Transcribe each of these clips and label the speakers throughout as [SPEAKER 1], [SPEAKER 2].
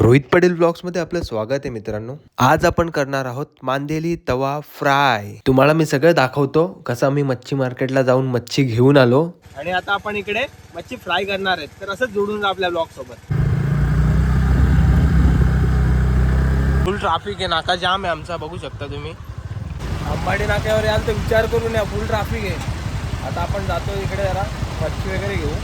[SPEAKER 1] Rohit Patel blogs मध्ये आपलं स्वागत आहे मित्रांनो. आज आपण करणार आहोत मांदेली तवा फ्राय. तुम्हाला मी सगळं दाखवतो कसं आम्ही मच्छी मार्केटला जाऊन मच्छी घेऊन आलो
[SPEAKER 2] आणि आता आपण इकडे मच्छी फ्राय करणार आहेत. तर असंच जोडून जा आपल्या ब्लॉग सोबत. फुल ट्रॅफिक आहे, नाका जाम आहे आमचा, बघू शकता तुम्ही. अंबाडी नाक्यावर याल तर विचार करून या, फुल ट्रॅफिक आहे. आता आपण जातो इकडे जरा मच्छी वगैरे घेऊ.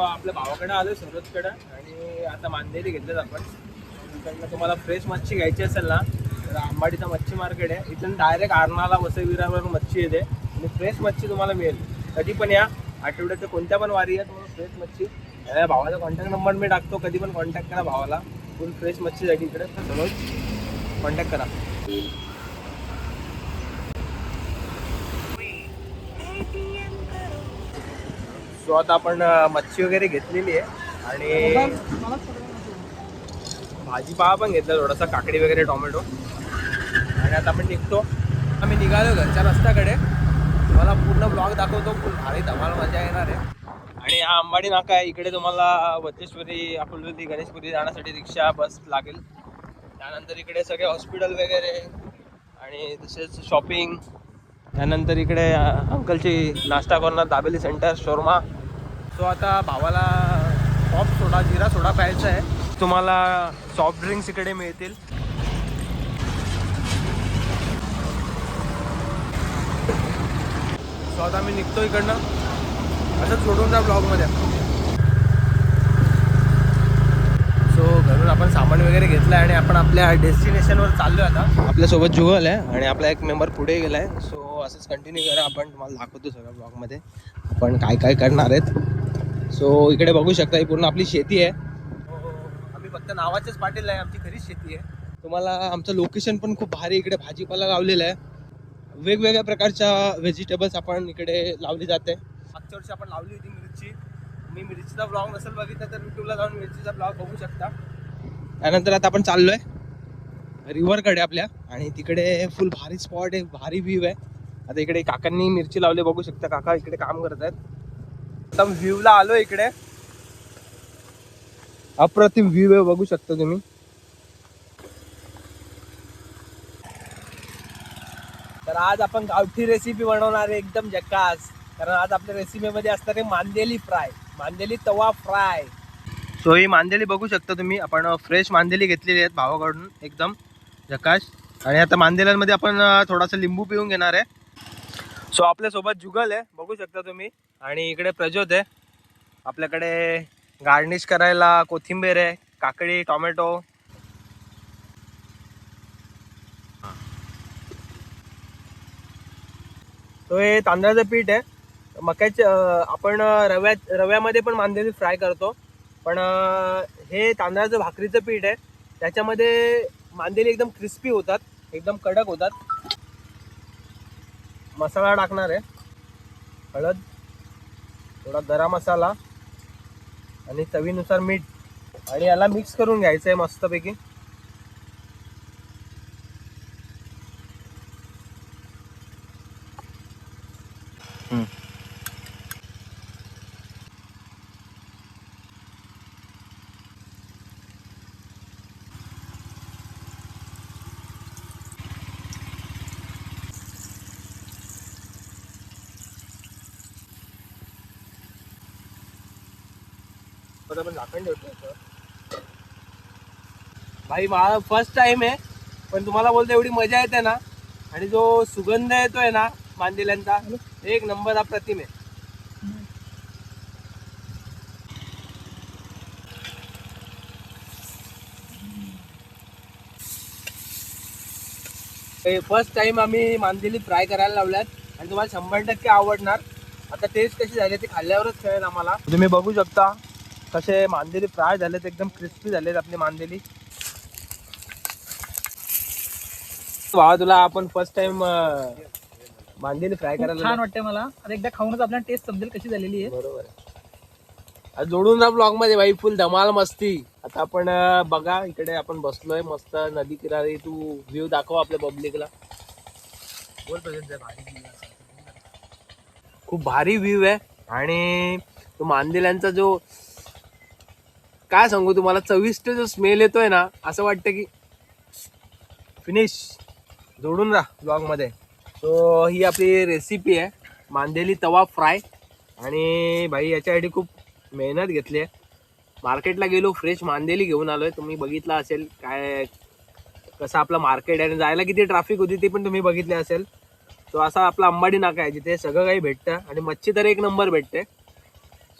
[SPEAKER 2] आपल्या भावाकडे आलोय सुरतकडे आणि आता मांदेली घेतलेत आपण. इकडनं तुम्हाला फ्रेश मच्छी घ्यायची असेल ना तर अंबाडीचा मच्छी मार्केट आहे. इथून डायरेक्ट आरणाला वसईविरावर मच्छी येते आणि फ्रेश मच्छी तुम्हाला मिळेल. कधी पण या, आठवड्याचं कोणत्या पण वारी आहे तुम्हाला फ्रेश मच्छी. भावाचा कॉन्टॅक्ट नंबर मी टाकतो, कधी पण कॉन्टॅक्ट करा भावाला. फुल फ्रेश मच्छीसाठी इकडे सगळं कॉन्टॅक्ट करा. सो आता आपण मच्छी वगैरे घेतलेली आहे आणि भाजीपाला पण घेतला थोडासा, काकडी वगैरे, टोमॅटो. आणि आता आपण निघतो. आम्ही निघालो घरच्या रस्त्याकडे. तुम्हाला पूर्ण ब्लॉग दाखवतो. फुल भारी धमाल मजा येणार आहे. आणि हा अंबाडी नाका आहे. इकडे तुम्हाला वज्रेश्वरी, अकोलवली, गणेशपुरी जाण्यासाठी रिक्षा, बस लागेल. त्यानंतर इकडे सगळे हॉस्पिटल वगैरे आणि तसेच शॉपिंग. त्यानंतर इकडे अंकलची नाश्ता corner, dabeli centre, shawarma. So आता भावाला पॉप सोडा, जिरा सोडा प्यायचा आहे. तुम्हाला सॉफ्ट ड्रिंक्स इकडे मिळतील. सो आता आम्ही निघतो इकडनं. असंच सोडून जा ब्लॉगमध्ये. सो घरून आपण सामान वगैरे घेतलं आहे आणि आपण आपल्या डेस्टिनेशनवर चाललो आहे. आता आपल्यासोबत जुगल आहे आणि आपला एक मेंबर पुढे गेला आहे. सो असंच कंटिन्यू करा. आपण तुम्हाला दाखवतो सगळ्या ब्लॉगमध्ये आपण काय काय करणार आहेत. सो इकडे बघू शकता, ही पूर्ण आपली शेती आहे. आम्ही फक्त नावाचेच पाटील आहे, आमची खरीच शेती आहे. तुम्हाला आमचं लोकेशन पण खूप भारी. इकडे भाजीपाला लावलेला आहे. वेगवेगळ्या प्रकारच्या व्हेजिटेबल्स आपण इकडे लावली जाते. मागच्या वर्षी आपण लावली होती मिरची. मी मिरचीचा ब्लॉग नसेल बघितला तर यूट्यूबला जाऊन मिरचीचा ब्लॉग बघू शकता. त्यानंतर आता आपण चाललोय रिव्हरकडे आपल्या, आणि तिकडे फुल भारी स्पॉट आहे, भारी व्ह्यू आहे. आता इकडे काकांनी मिरची लावली, बघू शकता. काका इकडे काम करत आहेत. आता व्ह्यूला आलो इकडे. अप्रतिम व्ह्यू आहे, बघू शकता तुम्ही. तर आज आपण गावठी रेसिपी बनवणार आहे, एकदम झकास. कारण आज आपल्या रेसिपीमध्ये असणार आहे मांदेली फ्राय, मांदेली तवा फ्राय. सो ही मांदेली बघू शकता तुम्ही. आपण फ्रेश मांदेली घेतलेली आहेत भावाकडून, एकदम झकास. आणि आता मांदेल्यांमध्ये आपण थोडासा लिंबू पिऊन घेणार आहे. सो आपल्यासोबत जुगल आहे, बघू शकता तुम्ही. आणि इकडे प्रज्योत आहे. आपल्याकडे गार्निश करायला कोथिंबीर आहे, काकडी, टोमॅटो. तो हे तांदळाचं पीठ आहे. आपण रव्यामध्ये पण मांदेली फ्राय करतो, पण हे तांदळाचं भाकरीचं पीठ आहे. त्याच्यामध्ये मांदेली एकदम क्रिस्पी होतात, एकदम कडक होतात. मसाला टाकणार आहे, हळद, थोडा गरम मसाला आणि चवीनुसार मीठ. आणि याला मिक्स करून घ्यायचं आहे मस्तपैकी. आपण झाकण ठेवतो. भाई मला फर्स्ट टाइम आहे, पण तुम्हाला बोलतो एवढी मजा येते ना. आणि जो सुगंध येतोय ना मांदेल्यांचा, एक नंबर अप्रतिम आहे. फर्स्ट टाइम आम्ही मांदेली फ्राय करायला लावल्यात आणि तुम्हाला 100% आवडणार. आता टेस्ट कशी झाली ती खाल्ल्यावरच कळेल आम्हाला. तुम्ही बघू शकता कसे मांदेली फ्राय झालेत, एकदम क्रिस्पी झालेत आपली मांदेली. भावा तुला आपण फर्स्ट टाइम मांदेली फ्राय करायला
[SPEAKER 3] छान वाटते मला. आता एकदा खाऊनच आपल्याला टेस्ट समजेल कशी झालेली आहे.
[SPEAKER 2] बरोबर आहे. जोडून राहा ब्लॉग मध्ये भाई, फुल धमाल मस्ती. आता आपण बघा इकडे आपण बसलोय मस्त नदी किनारी. तू व्ह्यू दाखव आपल्या पब्लिकला. खूप भारी व्ह्यू आहे. आणि तो मांदेल्यांचा जो काय सांगू तुम्हाला, चविष्ट जो स्मेल येतोय ना, असं वाटतं की फिनिश. जोडून राहा ब्लॉग मध्ये. सो ही आपली रेसिपी आहे मांदेली तवा फ्राय. आणि भाई याच्यासाठी खूप मेहनत घेतली आहे. मार्केटला गेलो, फ्रेश मांदेली घेऊन आलोय. तुम्ही बघितलं असेल काय कसं आपलं मार्केट आहे आणि जायला किती ट्रॅफिक होती ते पण तुम्ही बघितले असेल. तो असा आपला अंबाडी नाका आहे जिथे सगळं काही भेटतं आणि मच्छी तर एक नंबर भेटते.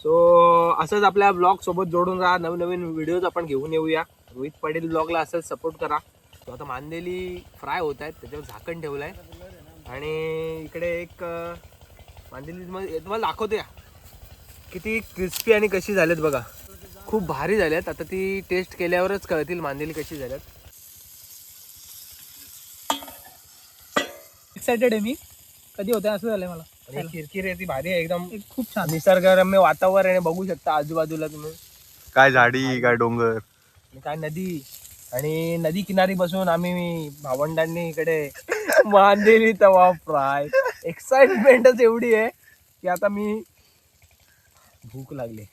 [SPEAKER 2] सो असंच आपल्या ब्लॉग सोबत जोडून राहा. नवीन नवीन व्हिडिओज आपण घेऊन येऊया. रोहित पाटील ब्लॉगला असंच सपोर्ट करा. तो आता मांदेली फ्राय होत आहेत, त्याच्यावर झाकण ठेवलं आहे. आणि इकडे एक मांदेली तुम्हाला दाखवतो या किती क्रिस्पी आणि कशी झालेत बघा. खूप भारी झाल्यात. आता ती टेस्ट केल्यावरच कळतील मांदेली कशी झाल्यात.
[SPEAKER 3] एक्साइटेड आहे मी, कधी होतं असं झालंय मला.
[SPEAKER 2] आणि किरकिर आहे ती भारी आहे एकदम.
[SPEAKER 3] खूप छान
[SPEAKER 2] निसर्गरम्य वातावरण आहे, बघू शकता आजूबाजूला तुम्ही.
[SPEAKER 4] काय झाडी, काय डोंगर,
[SPEAKER 2] आणि काय नदी. आणि नदी किनारी बसून आम्ही भावंडांनी इकडे मांदेली तवा फ्राय. एक्साइटमेंटच एवढी आहे की आता मी भूक लागली.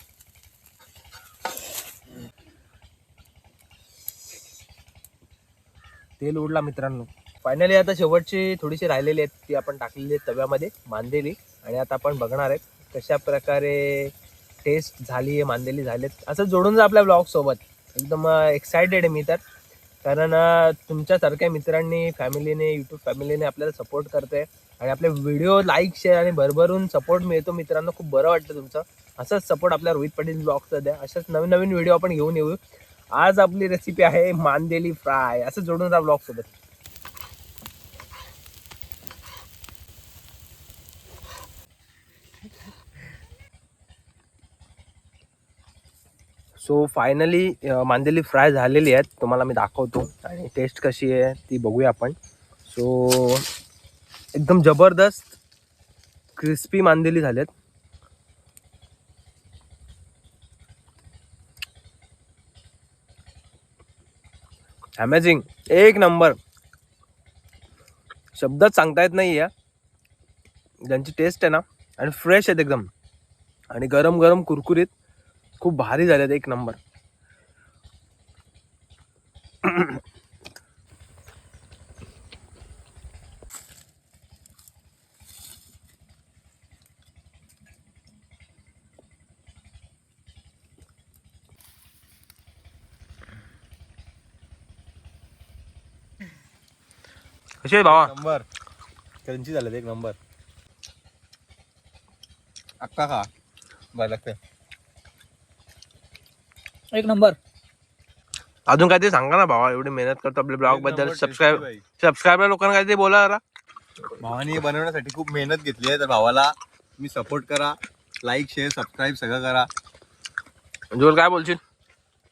[SPEAKER 2] तेल उडला मित्रांनो. फायनली आता शेवटची थोडीशी राहिलेली आहेत ती आपण टाकलेली आहेत तव्यामध्ये मांदेली. आणि आता आपण बघणार आहेत कशा प्रकारे टेस्ट झाली आहे, मांदेली झालेत. असं जोडून जा आपल्या ब्लॉग सोबत. एकदम एक्सायटेड आहे मी तर, कारण तुमच्यासारख्या मित्रांनी, फॅमिलीने, यूट्यूब फॅमिलीने आपल्याला सपोर्ट करते आणि आपले व्हिडिओ लाईक, शेअर आणि भरभरून सपोर्ट मिळतो मित्रांनो. खूप बरं वाटतं तुमचं. असंच सपोर्ट आपल्या रोहित पाटील ब्लॉगचा द्या. अशाच नवीन नवीन व्हिडिओ आपण घेऊन येऊ. आज आपली रेसिपी आहे मांदेली फ्राय. असं जोडून राहा ब्लॉग सोबत. सो फायनली मांदेली फ्राय झालेली आहेत. तुम्हाला मी दाखवतो आणि टेस्ट कशी आहे ती बघूया आपण. सो एकदम जबरदस्त क्रिस्पी मांदेली झालेत. अमेझिंग, एक नंबर. शब्दच सांगता येत नाही आहे ज्यांची टेस्ट आहे ना. आणि फ्रेश आहेत एकदम आणि गरम गरम कुरकुरीत. खूप भारी झालेत, एक नंबर. कशी आहे भावा?
[SPEAKER 4] नंबर क्रंची झालं एक नंबर. अक्का खा, बरं लागते.
[SPEAKER 3] एक नंबर.
[SPEAKER 2] अजून काहीतरी सांगा ना भावा, एवढी मेहनत करतो आपल्या ब्लॉग बद्दल. सबस्क्राईबर लोकांना काहीतरी बोला जरा.
[SPEAKER 4] भावानी बनवण्यासाठी खूप मेहनत घेतली आहे, तर भावाला तुम्ही सपोर्ट करा. लाईक, शेअर, सबस्क्राईब सगळं करा.
[SPEAKER 2] जोर काय बोलशील?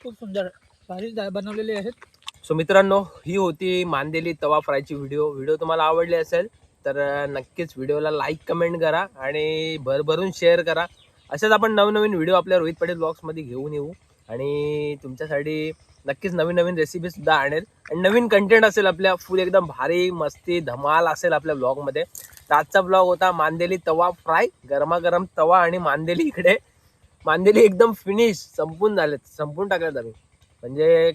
[SPEAKER 3] खूप सुंदर भारी बनवलेले आहेत.
[SPEAKER 2] सो मित्रांनो, ही होती मांदेली तवा फ्रायची व्हिडिओ तुम्हाला आवडली असेल तर नक्कीच व्हिडिओला लाईक, कमेंट करा आणि भरभरून शेअर करा. असेच आपण नवनवीन व्हिडिओ आपल्या रोहित पाटील ब्लॉग्समध्ये घेऊन येऊ आणि तुमच्यासाठी नक्कीच नवीन नवीन रेसिपीसुद्धा आणेल. आणि नवीन कंटेंट असेल आपल्या, फुल एकदम भारी मस्ती धमाल असेल आपल्या ब्लॉगमध्ये. तर आजचा ब्लॉग होता मांदेली तवा फ्राय. गरमागरम तवा आणि मांदेली. इकडे मांदेली एकदम फिनिश, संपून टाकल्यात आम्ही. म्हणजे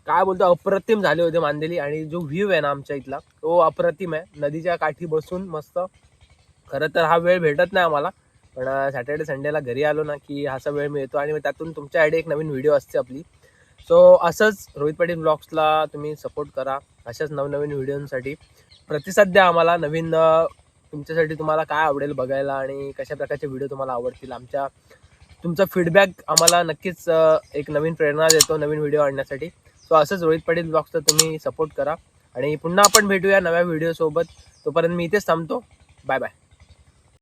[SPEAKER 2] काय बोलतो, अप्रतिम झाले होते मांदेली. आणि जो व्ह्यू आहे ना आमच्या इथला, तो अप्रतिम आहे. नदीच्या काठी बसून मस्त. खरं तर हा वेळ भेटत नाही आम्हाला, पण सॅटर्डे संडेला घरी आलो ना की असा वेळ मिळतो आणि त्यातून तुमच्यासाठी एक नवीन व्हिडिओ असते आपली. सो असंच रोहित पाटील ब्लॉग्सला तुम्ही सपोर्ट करा. अशाच नवनवीन व्हिडिओसाठी प्रतिसाद द्या आम्हाला. नवीन तुमच्यासाठी तुम्हाला काय आवडेल बघायला आणि कशा प्रकारचे व्हिडिओ तुम्हाला आवडतील. तुमचा फीडबॅक आम्हाला नक्कीच एक नवीन प्रेरणा देतो नवीन व्हिडिओ आणण्यासाठी. सो असंच रोहित पाटील ब्लॉग्सचा तुम्ही सपोर्ट करा आणि पुन्हा आपण भेटूया नव्या व्हिडिओसोबत. तोपर्यंत मी इथेच थांबतो. Bye bye.